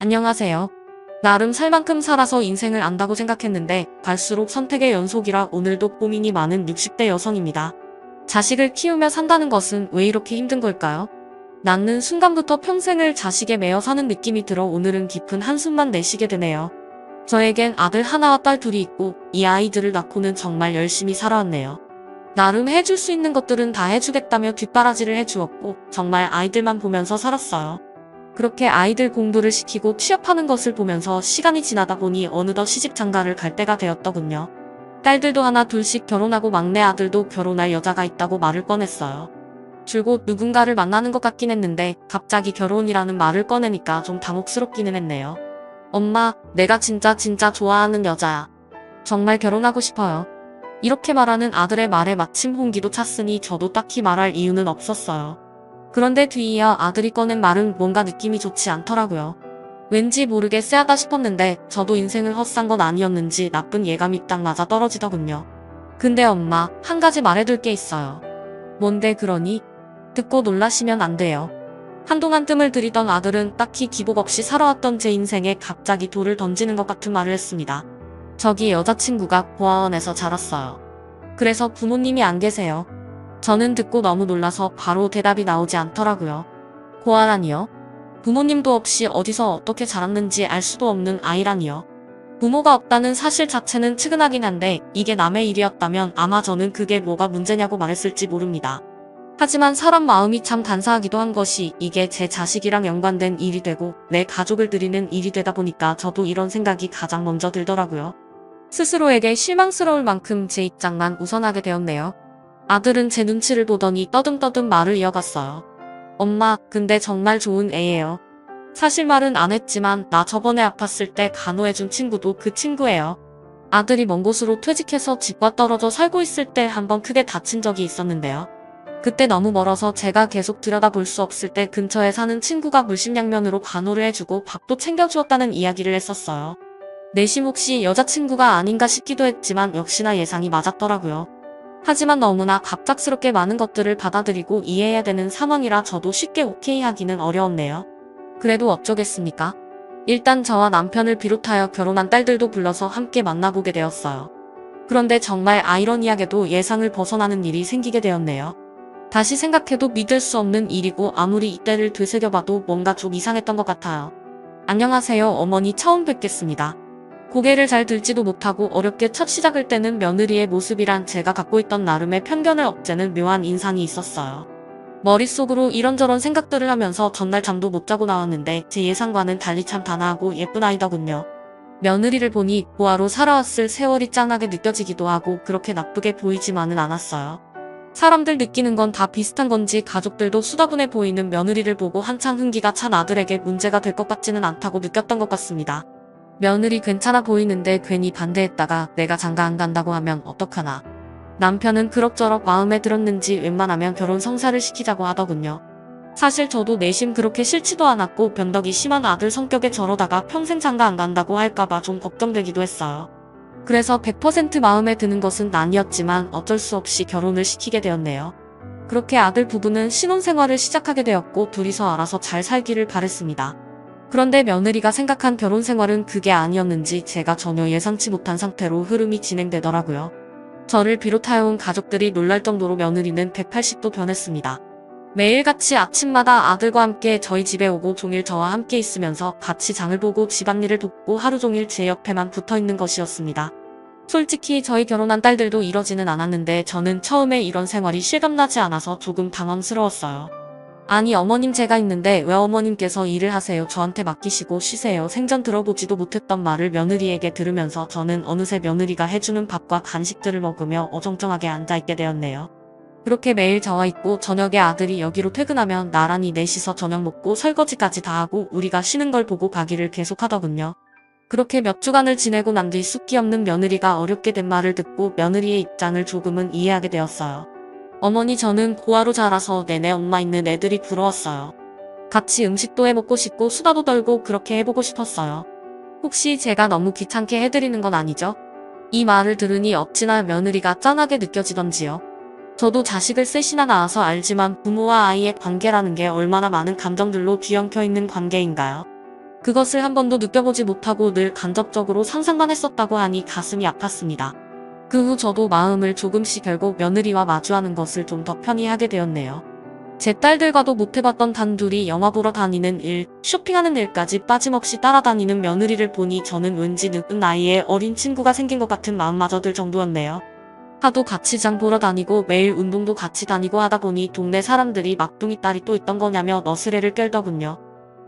안녕하세요. 나름 살 만큼 살아서 인생을 안다고 생각했는데 갈수록 선택의 연속이라 오늘도 고민이 많은 60대 여성입니다. 자식을 키우며 산다는 것은 왜 이렇게 힘든 걸까요? 낳는 순간부터 평생을 자식에 매여 사는 느낌이 들어 오늘은 깊은 한숨만 내쉬게 되네요. 저에겐 아들 하나와 딸 둘이 있고 이 아이들을 낳고는 정말 열심히 살아왔네요. 나름 해줄 수 있는 것들은 다 해주겠다며 뒷바라지를 해주었고 정말 아이들만 보면서 살았어요. 그렇게 아이들 공부를 시키고 취업하는 것을 보면서 시간이 지나다 보니 어느덧 시집 장가를 갈 때가 되었더군요. 딸들도 하나 둘씩 결혼하고 막내 아들도 결혼할 여자가 있다고 말을 꺼냈어요. 줄곧 누군가를 만나는 것 같긴 했는데 갑자기 결혼이라는 말을 꺼내니까 좀 당혹스럽기는 했네요. 엄마, 내가 진짜 좋아하는 여자야. 정말 결혼하고 싶어요. 이렇게 말하는 아들의 말에 마침 홍기도 찼으니 저도 딱히 말할 이유는 없었어요. 그런데 뒤이어 아들이 꺼낸 말은 뭔가 느낌이 좋지 않더라고요. 왠지 모르게 쎄하다 싶었는데 저도 인생을 헛산 건 아니었는지 나쁜 예감이 딱 맞아 떨어지더군요. 근데 엄마, 한 가지 말해둘 게 있어요. 뭔데 그러니? 듣고 놀라시면 안 돼요. 한동안 뜸을 들이던 아들은 딱히 기복 없이 살아왔던 제 인생에 갑자기 돌을 던지는 것 같은 말을 했습니다. 저기 여자친구가 고아원에서 자랐어요. 그래서 부모님이 안 계세요. 저는 듣고 너무 놀라서 바로 대답이 나오지 않더라고요. 고아라니요? 부모님도 없이 어디서 어떻게 자랐는지 알 수도 없는 아이라니요. 부모가 없다는 사실 자체는 측은하긴 한데 이게 남의 일이었다면 아마 저는 그게 뭐가 문제냐고 말했을지 모릅니다. 하지만 사람 마음이 참 간사하기도 한 것이 이게 제 자식이랑 연관된 일이 되고 내 가족을 드리는 일이 되다 보니까 저도 이런 생각이 가장 먼저 들더라고요. 스스로에게 실망스러울 만큼 제 입장만 우선하게 되었네요. 아들은 제 눈치를 보더니 떠듬떠듬 말을 이어갔어요. 엄마, 근데 정말 좋은 애예요. 사실 말은 안 했지만 나 저번에 아팠을 때 간호해준 친구도 그 친구예요. 아들이 먼 곳으로 퇴직해서 집과 떨어져 살고 있을 때 한번 크게 다친 적이 있었는데요. 그때 너무 멀어서 제가 계속 들여다볼 수 없을 때 근처에 사는 친구가 물심양면으로 간호를 해주고 밥도 챙겨주었다는 이야기를 했었어요. 내심 혹시 여자친구가 아닌가 싶기도 했지만 역시나 예상이 맞았더라고요. 하지만 너무나 갑작스럽게 많은 것들을 받아들이고 이해해야 되는 상황이라 저도 쉽게 오케이 하기는 어려웠네요. 그래도 어쩌겠습니까? 일단 저와 남편을 비롯하여 결혼한 딸들도 불러서 함께 만나보게 되었어요. 그런데 정말 아이러니하게도 예상을 벗어나는 일이 생기게 되었네요. 다시 생각해도 믿을 수 없는 일이고 아무리 이때를 되새겨봐도 뭔가 좀 이상했던 것 같아요. 안녕하세요, 어머니 처음 뵙겠습니다. 고개를 잘 들지도 못하고 어렵게 첫 시작을 떼는 며느리의 모습이란 제가 갖고 있던 나름의 편견을 억제는 묘한 인상이 있었어요. 머릿속으로 이런저런 생각들을 하면서 전날 잠도 못 자고 나왔는데 제 예상과는 달리 참 단아하고 예쁜 아이더군요. 며느리를 보니 고아로 살아왔을 세월이 짠하게 느껴지기도 하고 그렇게 나쁘게 보이지만은 않았어요. 사람들 느끼는 건 다 비슷한 건지 가족들도 수다분해 보이는 며느리를 보고 한창 흥기가 찬 아들에게 문제가 될 것 같지는 않다고 느꼈던 것 같습니다. 며느리 괜찮아 보이는데 괜히 반대했다가 내가 장가 안 간다고 하면 어떡하나. 남편은 그럭저럭 마음에 들었는지 웬만하면 결혼 성사를 시키자고 하더군요. 사실 저도 내심 그렇게 싫지도 않았고 변덕이 심한 아들 성격에 저러다가 평생 장가 안 간다고 할까봐 좀 걱정되기도 했어요. 그래서 100% 마음에 드는 것은 아니었지만 어쩔 수 없이 결혼을 시키게 되었네요. 그렇게 아들 부부는 신혼생활을 시작하게 되었고 둘이서 알아서 잘 살기를 바랬습니다. 그런데 며느리가 생각한 결혼생활은 그게 아니었는지 제가 전혀 예상치 못한 상태로 흐름이 진행되더라고요. 저를 비롯하여 온 가족들이 놀랄 정도로 며느리는 180도 변했습니다. 매일같이 아침마다 아들과 함께 저희 집에 오고 종일 저와 함께 있으면서 같이 장을 보고 집안일을 돕고 하루 종일 제 옆에만 붙어있는 것이었습니다. 솔직히 저희 결혼한 딸들도 이러지는 않았는데 저는 처음에 이런 생활이 실감나지 않아서 조금 당황스러웠어요. 아니 어머님 제가 있는데 왜 어머님께서 일을 하세요? 저한테 맡기시고 쉬세요. 생전 들어보지도 못했던 말을 며느리에게 들으면서 저는 어느새 며느리가 해주는 밥과 간식들을 먹으며 어정쩡하게 앉아있게 되었네요. 그렇게 매일 저와 있고 저녁에 아들이 여기로 퇴근하면 나란히 넷이서 저녁 먹고 설거지까지 다 하고 우리가 쉬는 걸 보고 가기를 계속하더군요. 그렇게 몇 주간을 지내고 난 뒤 숫기 없는 며느리가 어렵게 된 말을 듣고 며느리의 입장을 조금은 이해하게 되었어요. 어머니 저는 고아로 자라서 내내 엄마 있는 애들이 부러웠어요. 같이 음식도 해먹고 싶고 수다도 떨고 그렇게 해보고 싶었어요. 혹시 제가 너무 귀찮게 해드리는 건 아니죠? 이 말을 들으니 어찌나 며느리가 짠하게 느껴지던지요. 저도 자식을 셋이나 낳아서 알지만 부모와 아이의 관계라는 게 얼마나 많은 감정들로 뒤엉켜 있는 관계인가요? 그것을 한 번도 느껴보지 못하고 늘 간접적으로 상상만 했었다고 하니 가슴이 아팠습니다. 그 후 저도 마음을 조금씩 결국 며느리와 마주하는 것을 좀 더 편히 하게 되었네요. 제 딸들과도 못해봤던 단둘이 영화 보러 다니는 일, 쇼핑하는 일까지 빠짐없이 따라다니는 며느리를 보니 저는 왠지 늦은 나이에 어린 친구가 생긴 것 같은 마음마저 들 정도였네요. 하도 같이 장 보러 다니고 매일 운동도 같이 다니고 하다 보니 동네 사람들이 막둥이 딸이 또 있던 거냐며 너스레를 끌더군요.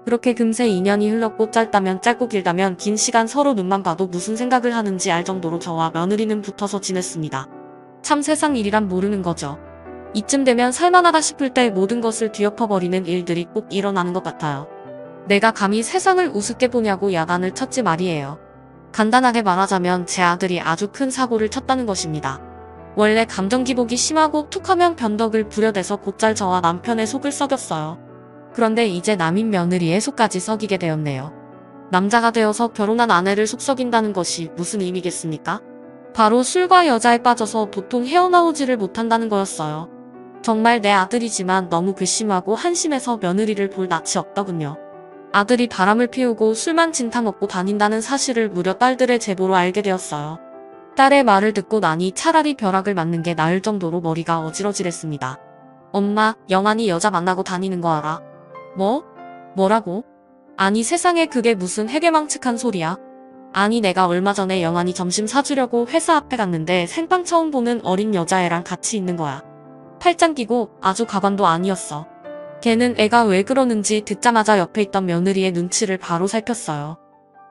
그렇게 금세 2년이 흘렀고 짧다면 짧고 길다면 긴 시간 서로 눈만 봐도 무슨 생각을 하는지 알 정도로 저와 며느리는 붙어서 지냈습니다. 참 세상 일이란 모르는 거죠. 이쯤 되면 살만하다 싶을 때 모든 것을 뒤엎어버리는 일들이 꼭 일어나는 것 같아요. 내가 감히 세상을 우습게 보냐고 야단을 쳤지 말이에요. 간단하게 말하자면 제 아들이 아주 큰 사고를 쳤다는 것입니다. 원래 감정 기복이 심하고 툭하면 변덕을 부려대서 곧잘 저와 남편의 속을 썩였어요. 그런데 이제 남인 며느리의 속까지 썩이게 되었네요. 남자가 되어서 결혼한 아내를 속썩인다는 것이 무슨 의미겠습니까? 바로 술과 여자에 빠져서 도통 헤어나오지를 못한다는 거였어요. 정말 내 아들이지만 너무 괘씸하고 한심해서 며느리를 볼 낯이 없더군요. 아들이 바람을 피우고 술만 진탕 먹고 다닌다는 사실을 무려 딸들의 제보로 알게 되었어요. 딸의 말을 듣고 나니 차라리 벼락을 맞는 게 나을 정도로 머리가 어지러지랬습니다. 엄마, 영환이 여자 만나고 다니는 거 알아? 뭐? 뭐라고? 아니 세상에 그게 무슨 해괴망측한 소리야? 아니 내가 얼마 전에 영환이 점심 사주려고 회사 앞에 갔는데 생방 처음 보는 어린 여자애랑 같이 있는 거야. 팔짱 끼고 아주 가관도 아니었어. 걔는 애가 왜 그러는지 듣자마자 옆에 있던 며느리의 눈치를 바로 살폈어요.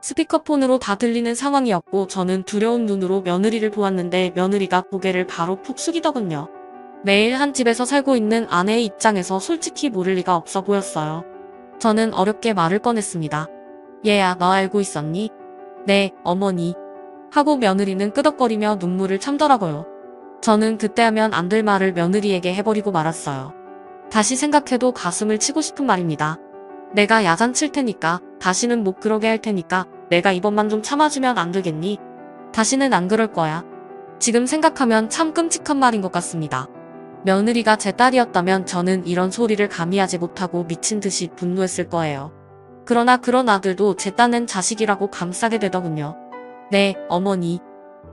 스피커폰으로 다 들리는 상황이었고 저는 두려운 눈으로 며느리를 보았는데 며느리가 고개를 바로 푹 숙이더군요. 매일 한 집에서 살고 있는 아내의 입장에서 솔직히 모를 리가 없어 보였어요. 저는 어렵게 말을 꺼냈습니다. 얘야, 너 알고 있었니? 네, 어머니. 하고 며느리는 끄덕거리며 눈물을 참더라고요. 저는 그때 하면 안 될 말을 며느리에게 해버리고 말았어요. 다시 생각해도 가슴을 치고 싶은 말입니다. 내가 야단칠 테니까, 다시는 못 그러게 할 테니까 내가 이번만 좀 참아주면 안 되겠니? 다시는 안 그럴 거야. 지금 생각하면 참 끔찍한 말인 것 같습니다. 며느리가 제 딸이었다면 저는 이런 소리를 감히 하지 못하고 미친 듯이 분노했을 거예요. 그러나 그런 아들도 제 딴엔 자식이라고 감싸게 되더군요. 네, 어머니.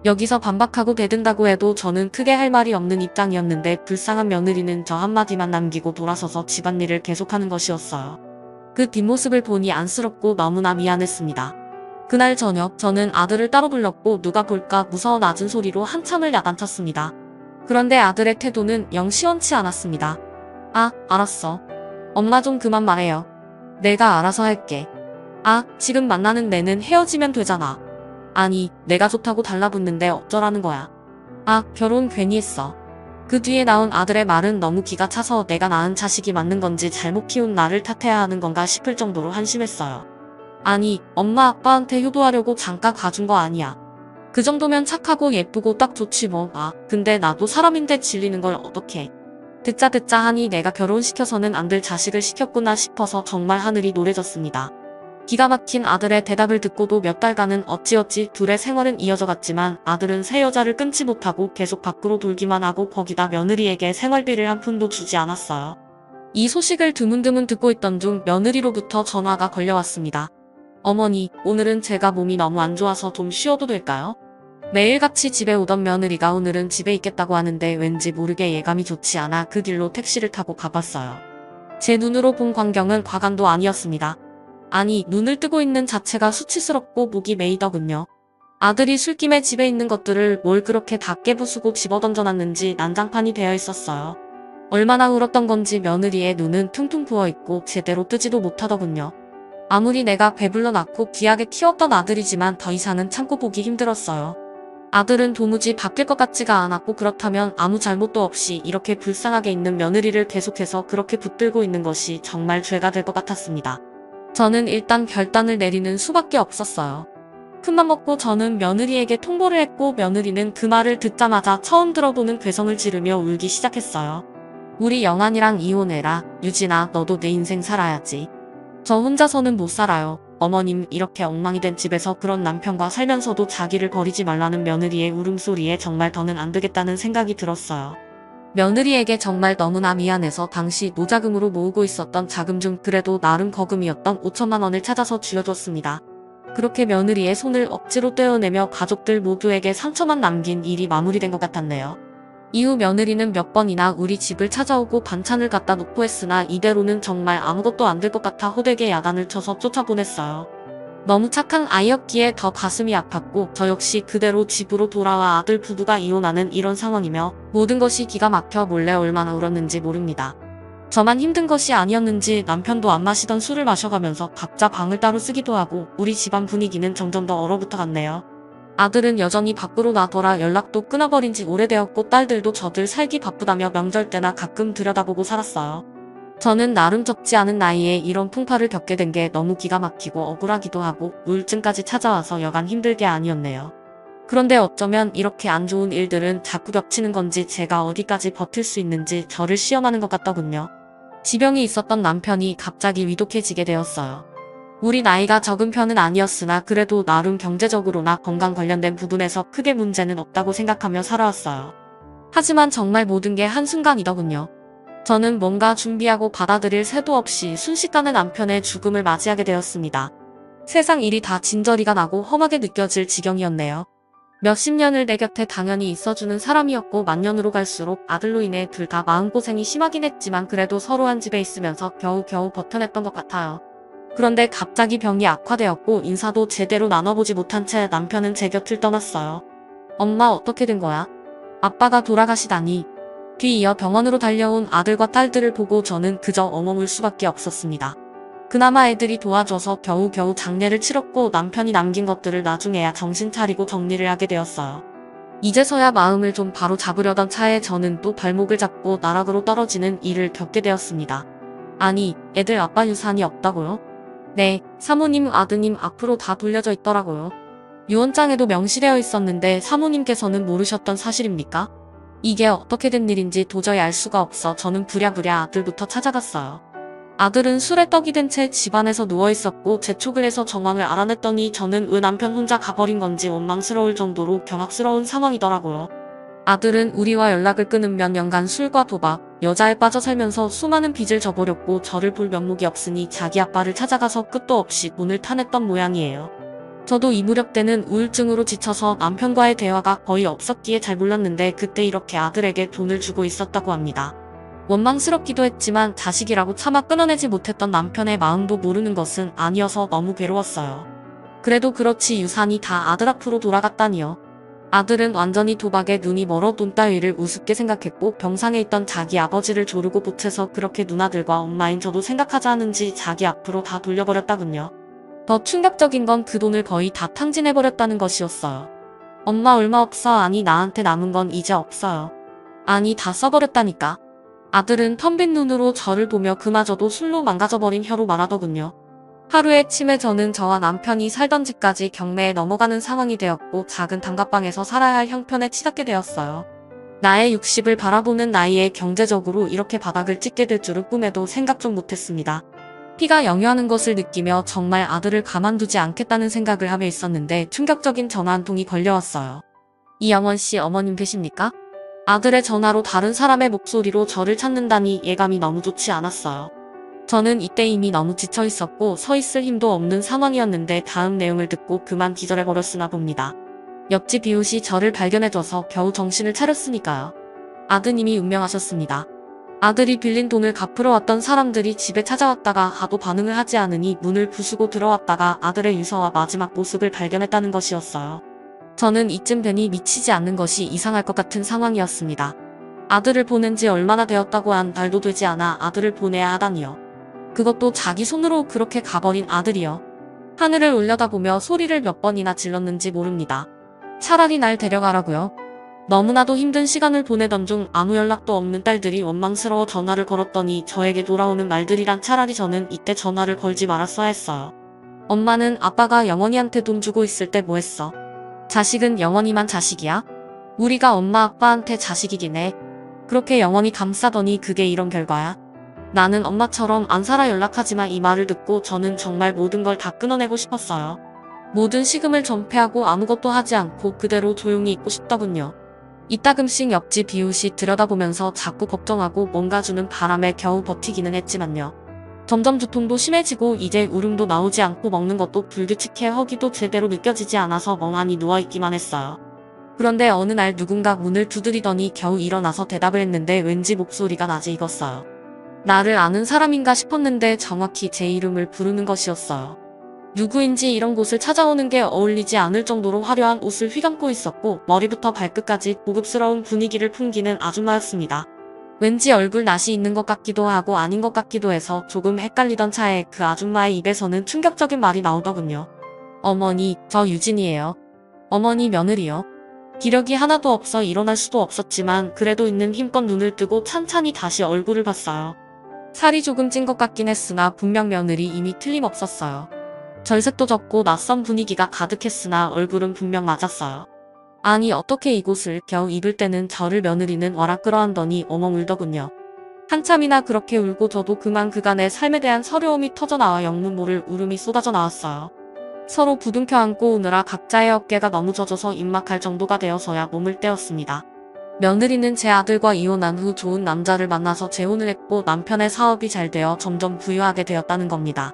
여기서 반박하고 대든다고 해도 저는 크게 할 말이 없는 입장이었는데 불쌍한 며느리는 저 한마디만 남기고 돌아서서 집안일을 계속하는 것이었어요. 그 뒷모습을 보니 안쓰럽고 너무나 미안했습니다. 그날 저녁 저는 아들을 따로 불렀고 누가 볼까 무서워 낮은 소리로 한참을 야단쳤습니다. 그런데 아들의 태도는 영 시원치 않았습니다. 아, 알았어. 엄마 좀 그만 말해요. 내가 알아서 할게. 아, 지금 만나는 내는 헤어지면 되잖아. 아니, 내가 좋다고 달라붙는데 어쩌라는 거야. 아, 결혼 괜히 했어. 그 뒤에 나온 아들의 말은 너무 기가 차서 내가 낳은 자식이 맞는 건지 잘못 키운 나를 탓해야 하는 건가 싶을 정도로 한심했어요. 아니, 엄마 아빠한테 효도하려고 잠깐 가준 거 아니야. 그 정도면 착하고 예쁘고 딱 좋지 뭐. 아, 근데 나도 사람인데 질리는 걸 어떡해. 듣자 하니 내가 결혼시켜서는 안 될 자식을 시켰구나 싶어서 정말 하늘이 노래졌습니다. 기가 막힌 아들의 대답을 듣고도 몇 달간은 어찌어찌 둘의 생활은 이어져 갔지만 아들은 새 여자를 끊지 못하고 계속 밖으로 돌기만 하고 거기다 며느리에게 생활비를 한 푼도 주지 않았어요. 이 소식을 드문드문 듣고 있던 중 며느리로부터 전화가 걸려왔습니다. 어머니, 오늘은 제가 몸이 너무 안 좋아서 좀 쉬어도 될까요? 매일같이 집에 오던 며느리가 오늘은 집에 있겠다고 하는데 왠지 모르게 예감이 좋지 않아 그 길로 택시를 타고 가봤어요. 제 눈으로 본 광경은 과간도 아니었습니다. 아니, 눈을 뜨고 있는 자체가 수치스럽고 목이 메이더군요. 아들이 술김에 집에 있는 것들을 뭘 그렇게 다 깨부수고 집어던져놨는지 난장판이 되어 있었어요. 얼마나 울었던 건지 며느리의 눈은 퉁퉁 부어있고 제대로 뜨지도 못하더군요. 아무리 내가 배불러 낳고 귀하게 키웠던 아들이지만 더 이상은 참고 보기 힘들었어요. 아들은 도무지 바뀔 것 같지가 않았고 그렇다면 아무 잘못도 없이 이렇게 불쌍하게 있는 며느리를 계속해서 그렇게 붙들고 있는 것이 정말 죄가 될 것 같았습니다. 저는 일단 결단을 내리는 수밖에 없었어요. 큰맘 먹고 저는 며느리에게 통보를 했고 며느리는 그 말을 듣자마자 처음 들어보는 괴성을 지르며 울기 시작했어요. 우리 영환이랑 이혼해라. 유진아, 너도 내 인생 살아야지. 저 혼자서는 못 살아요. 어머님, 이렇게 엉망이 된 집에서 그런 남편과 살면서도 자기를 버리지 말라는 며느리의 울음소리에 정말 더는 안 되겠다는 생각이 들었어요. 며느리에게 정말 너무나 미안해서 당시 노자금으로 모으고 있었던 자금 중 그래도 나름 거금이었던 5천만 원을 찾아서 쥐어줬습니다. 그렇게 며느리의 손을 억지로 떼어내며 가족들 모두에게 상처만 남긴 일이 마무리된 것 같았네요. 이후 며느리는 몇 번이나 우리 집을 찾아오고 반찬을 갖다 놓고 했으나 이대로는 정말 아무것도 안 될 것 같아 호되게 야단을 쳐서 쫓아보냈어요. 너무 착한 아이였기에 더 가슴이 아팠고 저 역시 그대로 집으로 돌아와 아들 부부가 이혼하는 이런 상황이며 모든 것이 기가 막혀 몰래 얼마나 울었는지 모릅니다. 저만 힘든 것이 아니었는지 남편도 안 마시던 술을 마셔가면서 각자 방을 따로 쓰기도 하고 우리 집안 분위기는 점점 더 얼어붙어 갔네요. 아들은 여전히 밖으로 나더라 연락도 끊어버린 지 오래되었고 딸들도 저들 살기 바쁘다며 명절 때나 가끔 들여다보고 살았어요. 저는 나름 적지 않은 나이에 이런 풍파를 겪게 된 게 너무 기가 막히고 억울하기도 하고 우울증까지 찾아와서 여간 힘들게 아니었네요. 그런데 어쩌면 이렇게 안 좋은 일들은 자꾸 겹치는 건지 제가 어디까지 버틸 수 있는지 저를 시험하는 것 같더군요. 지병이 있었던 남편이 갑자기 위독해지게 되었어요. 우리 나이가 적은 편은 아니었으나 그래도 나름 경제적으로나 건강 관련된 부분에서 크게 문제는 없다고 생각하며 살아왔어요. 하지만 정말 모든 게 한순간이더군요. 저는 뭔가 준비하고 받아들일 새도 없이 순식간에 남편의 죽음을 맞이하게 되었습니다. 세상 일이 다 진저리가 나고 험하게 느껴질 지경이었네요. 몇십 년을 내 곁에 당연히 있어주는 사람이었고 만년으로 갈수록 아들로 인해 둘 다 마음고생이 심하긴 했지만 그래도 서로 한 집에 있으면서 겨우겨우 버텨냈던 것 같아요. 그런데 갑자기 병이 악화되었고 인사도 제대로 나눠보지 못한 채 남편은 제 곁을 떠났어요. 엄마 어떻게 된 거야? 아빠가 돌아가시다니. 뒤이어 병원으로 달려온 아들과 딸들을 보고 저는 그저 엉엉울 수밖에 없었습니다. 그나마 애들이 도와줘서 겨우겨우 장례를 치렀고 남편이 남긴 것들을 나중에야 정신 차리고 정리를 하게 되었어요. 이제서야 마음을 좀 바로 잡으려던 차에 저는 또 발목을 잡고 나락으로 떨어지는 일을 겪게 되었습니다. 아니, 애들 아빠 유산이 없다고요? 네, 사모님 아드님 앞으로 다 돌려져 있더라고요. 유언장에도 명시되어 있었는데 사모님께서는 모르셨던 사실입니까? 이게 어떻게 된 일인지 도저히 알 수가 없어 저는 부랴부랴 아들부터 찾아갔어요. 아들은 술에 떡이 된 채 집안에서 누워있었고 재촉을 해서 정황을 알아냈더니 저는 왜 남편 혼자 가버린 건지 원망스러울 정도로 경악스러운 상황이더라고요. 아들은 우리와 연락을 끊은 몇 년간 술과 도박, 여자에 빠져 살면서 수많은 빚을 져버렸고 저를 볼 면목이 없으니 자기 아빠를 찾아가서 끝도 없이 돈을 타냈던 모양이에요. 저도 이 무렵 때는 우울증으로 지쳐서 남편과의 대화가 거의 없었기에 잘 몰랐는데 그때 이렇게 아들에게 돈을 주고 있었다고 합니다. 원망스럽기도 했지만 자식이라고 차마 끊어내지 못했던 남편의 마음도 모르는 것은 아니어서 너무 괴로웠어요. 그래도 그렇지 유산이 다 아들 앞으로 돌아갔다니요. 아들은 완전히 도박에 눈이 멀어 돈 따위를 우습게 생각했고 병상에 있던 자기 아버지를 조르고 보채서 그렇게 누나들과 엄마인 저도 생각하지 않은지 자기 앞으로 다 돌려버렸다군요. 더 충격적인 건 그 돈을 거의 다 탕진해버렸다는 것이었어요. 엄마 얼마 없어. 아니 나한테 남은 건 이제 없어요. 아니 다 써버렸다니까. 아들은 텅 빈 눈으로 저를 보며 그마저도 술로 망가져버린 혀로 말하더군요. 하루의 침에 저는 저와 남편이 살던 집까지 경매에 넘어가는 상황이 되었고 작은 단가방에서 살아야 할 형편에 치닫게 되었어요. 나의 60을 바라보는 나이에 경제적으로 이렇게 바닥을 찍게 될 줄은 꿈에도 생각 좀 못했습니다. 피가 영유하는 것을 느끼며 정말 아들을 가만두지 않겠다는 생각을 하며 있었는데 충격적인 전화 한 통이 걸려왔어요. 이영원 씨 어머님 계십니까? 아들의 전화로 다른 사람의 목소리로 저를 찾는다니 예감이 너무 좋지 않았어요. 저는 이때 이미 너무 지쳐 있었고 서 있을 힘도 없는 상황이었는데 다음 내용을 듣고 그만 기절해버렸으나 봅니다. 옆집 이웃이 저를 발견해줘서 겨우 정신을 차렸으니까요. 아드님이 운명하셨습니다. 아들이 빌린 돈을 갚으러 왔던 사람들이 집에 찾아왔다가 하도 반응을 하지 않으니 문을 부수고 들어왔다가 아들의 유서와 마지막 모습을 발견했다는 것이었어요. 저는 이쯤 되니 미치지 않는 것이 이상할 것 같은 상황이었습니다. 아들을 보낸 지 얼마나 되었다고 한 달도 되지 않아 아들을 보내야 하다니요. 그것도 자기 손으로 그렇게 가버린 아들이요. 하늘을 올려다보며 소리를 몇 번이나 질렀는지 모릅니다. 차라리 날 데려가라고요. 너무나도 힘든 시간을 보내던 중 아무 연락도 없는 딸들이 원망스러워 전화를 걸었더니 저에게 돌아오는 말들이란 차라리 저는 이때 전화를 걸지 말았어야 했어요. 엄마는 아빠가 영원이한테 돈 주고 있을 때 뭐 했어? 자식은 영원이만 자식이야? 우리가 엄마 아빠한테 자식이긴 해. 그렇게 영원히 감싸더니 그게 이런 결과야? 나는 엄마처럼 안 살아 연락하지만 이 말을 듣고 저는 정말 모든 걸 다 끊어내고 싶었어요. 모든 식음을 전폐하고 아무것도 하지 않고 그대로 조용히 있고 싶더군요. 이따금씩 옆집 이웃이 들여다보면서 자꾸 걱정하고 뭔가 주는 바람에 겨우 버티기는 했지만요. 점점 두통도 심해지고 이제 울음도 나오지 않고 먹는 것도 불규칙해 허기도 제대로 느껴지지 않아서 멍하니 누워있기만 했어요. 그런데 어느 날 누군가 문을 두드리더니 겨우 일어나서 대답을 했는데 왠지 목소리가 낮에 익었어요. 나를 아는 사람인가 싶었는데 정확히 제 이름을 부르는 것이었어요. 누구인지 이런 곳을 찾아오는 게 어울리지 않을 정도로 화려한 옷을 휘감고 있었고 머리부터 발끝까지 고급스러운 분위기를 풍기는 아줌마였습니다. 왠지 얼굴 낯이 있는 것 같기도 하고 아닌 것 같기도 해서 조금 헷갈리던 차에 그 아줌마의 입에서는 충격적인 말이 나오더군요. 어머니, 저 유진이에요. 어머니 며느리요. 기력이 하나도 없어 일어날 수도 없었지만 그래도 있는 힘껏 눈을 뜨고 찬찬히 다시 얼굴을 봤어요. 살이 조금 찐 것 같긴 했으나 분명 며느리 이미 틀림없었어요. 절색도 적고 낯선 분위기가 가득했으나 얼굴은 분명 맞았어요. 아니 어떻게 이곳을 겨우 입을 때는 저를 며느리는 와라 끌어안더니 어멍 울더군요. 한참이나 그렇게 울고 저도 그만 그간의 삶에 대한 서러움이 터져나와 영문 모를 울음이 쏟아져 나왔어요. 서로 부둥켜 안고 우느라 각자의 어깨가 너무 젖어서 입막할 정도가 되어서야 몸을 떼었습니다. 며느리는 제 아들과 이혼한 후 좋은 남자를 만나서 재혼을 했고 남편의 사업이 잘 되어 점점 부유하게 되었다는 겁니다.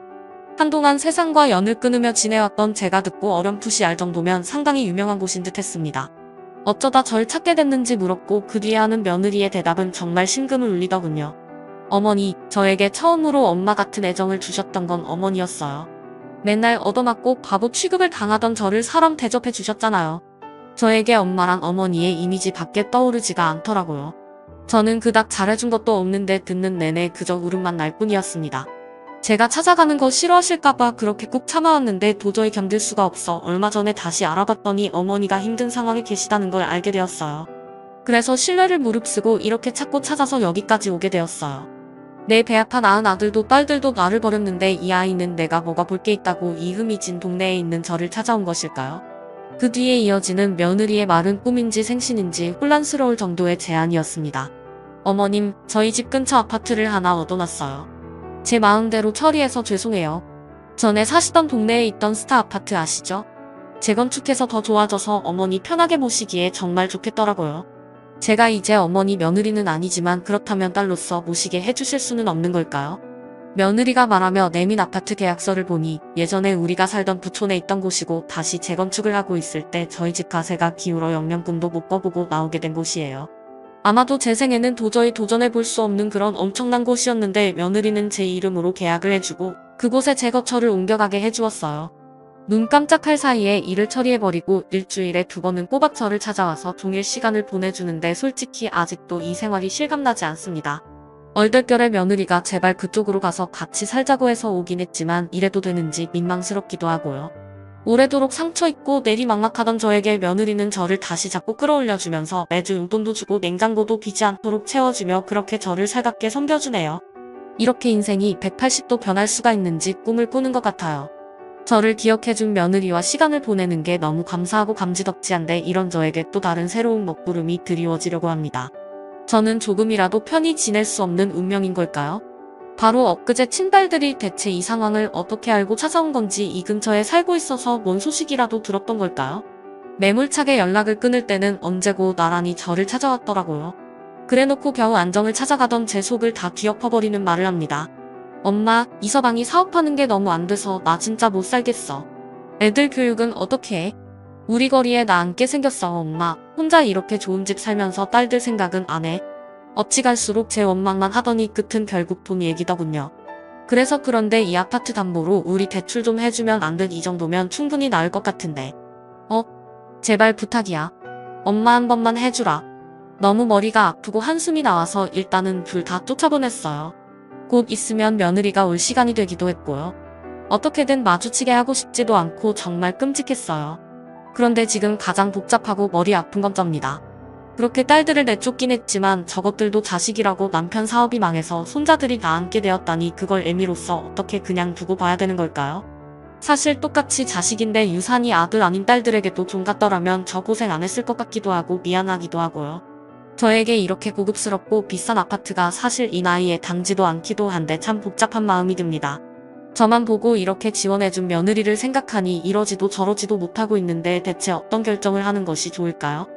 한동안 세상과 연을 끊으며 지내왔던 제가 듣고 어렴풋이 알 정도면 상당히 유명한 곳인 듯 했습니다. 어쩌다 절 찾게 됐는지 물었고 그 뒤에 하는 며느리의 대답은 정말 심금을 울리더군요. 어머니, 저에게 처음으로 엄마 같은 애정을 주셨던 건 어머니였어요. 맨날 얻어맞고 바보 취급을 당하던 저를 사람 대접해 주셨잖아요. 저에게 엄마란 어머니의 이미지 밖에 떠오르지가 않더라고요. 저는 그닥 잘해준 것도 없는데 듣는 내내 그저 울음만 날 뿐이었습니다. 제가 찾아가는 거 싫어하실까봐 그렇게 꾹 참아왔는데 도저히 견딜 수가 없어 얼마 전에 다시 알아봤더니 어머니가 힘든 상황에 계시다는 걸 알게 되었어요. 그래서 신뢰를 무릅쓰고 이렇게 찾고 찾아서 여기까지 오게 되었어요. 내 배아파 낳은 아들도 딸들도 나를 버렸는데 이 아이는 내가 뭐가 볼 게 있다고 이 흠이진 동네에 있는 저를 찾아온 것일까요? 그 뒤에 이어지는 며느리의 말은 꿈인지 생신인지 혼란스러울 정도의 제안이었습니다. 어머님, 저희 집 근처 아파트를 하나 얻어놨어요. 제 마음대로 처리해서 죄송해요. 전에 사시던 동네에 있던 스타 아파트 아시죠? 재건축해서 더 좋아져서 어머니 편하게 모시기에 정말 좋겠더라고요. 제가 이제 어머니 며느리는 아니지만 그렇다면 딸로서 모시게 해주실 수는 없는 걸까요? 며느리가 말하며 내민 아파트 계약서를 보니 예전에 우리가 살던 부촌에 있던 곳이고 다시 재건축을 하고 있을 때 저희 집 가세가 기울어 영영 꿈도 못 꿔보고 나오게 된 곳이에요. 아마도 제 생에는 도저히 도전해볼 수 없는 그런 엄청난 곳이었는데 며느리는 제 이름으로 계약을 해주고 그곳에 제 거처를 옮겨가게 해주었어요. 눈 깜짝할 사이에 일을 처리해버리고 일주일에 2번은 꼬박 저를 찾아와서 종일 시간을 보내주는데 솔직히 아직도 이 생활이 실감나지 않습니다. 얼떨결에 며느리가 제발 그쪽으로 가서 같이 살자고 해서 오긴 했지만 이래도 되는지 민망스럽기도 하고요. 오래도록 상처있고 내리막막하던 저에게 며느리는 저를 다시 자꾸 끌어올려주면서 매주 용돈도 주고 냉장고도 비지 않도록 채워주며 그렇게 저를 살갑게 섬겨주네요. 이렇게 인생이 180도 변할 수가 있는지 꿈을 꾸는 것 같아요. 저를 기억해준 며느리와 시간을 보내는 게 너무 감사하고 감지덕지한데 이런 저에게 또 다른 새로운 먹구름이 드리워지려고 합니다. 저는 조금이라도 편히 지낼 수 없는 운명인 걸까요? 바로 엊그제 친딸들이 대체 이 상황을 어떻게 알고 찾아온 건지 이 근처에 살고 있어서 뭔 소식이라도 들었던 걸까요? 매몰차게 연락을 끊을 때는 언제고 나란히 저를 찾아왔더라고요. 그래놓고 겨우 안정을 찾아가던 제 속을 다 뒤엎어버리는 말을 합니다. 엄마, 이 서방이 사업하는 게 너무 안 돼서 나 진짜 못 살겠어. 애들 교육은 어떻게 해? 우리 거리에 나 앉게 생겼어 엄마. 혼자 이렇게 좋은 집 살면서 딸들 생각은 안 해. 어찌 갈수록 제 원망만 하더니 끝은 결국 돈 얘기더군요. 그래서 그런데 이 아파트 담보로 우리 대출 좀 해주면 안 돼? 이 정도면 충분히 나을 것 같은데. 제발 부탁이야. 엄마 한 번만 해주라. 너무 머리가 아프고 한숨이 나와서 일단은 둘 다 쫓아보냈어요. 곧 있으면 며느리가 올 시간이 되기도 했고요. 어떻게든 마주치게 하고 싶지도 않고 정말 끔찍했어요. 그런데 지금 가장 복잡하고 머리 아픈 건 접니다. 그렇게 딸들을 내쫓긴 했지만 저것들도 자식이라고 남편 사업이 망해서 손자들이 다 앉게 되었다니 그걸 애미로서 어떻게 그냥 두고 봐야 되는 걸까요? 사실 똑같이 자식인데 유산이 아들 아닌 딸들에게도 좀 같더라면 저 고생 안 했을 것 같기도 하고 미안하기도 하고요. 저에게 이렇게 고급스럽고 비싼 아파트가 사실 이 나이에 당지도 않기도 한데 참 복잡한 마음이 듭니다. 저만 보고 이렇게 지원해준 며느리를 생각하니 이러지도 저러지도 못하고 있는데 대체 어떤 결정을 하는 것이 좋을까요?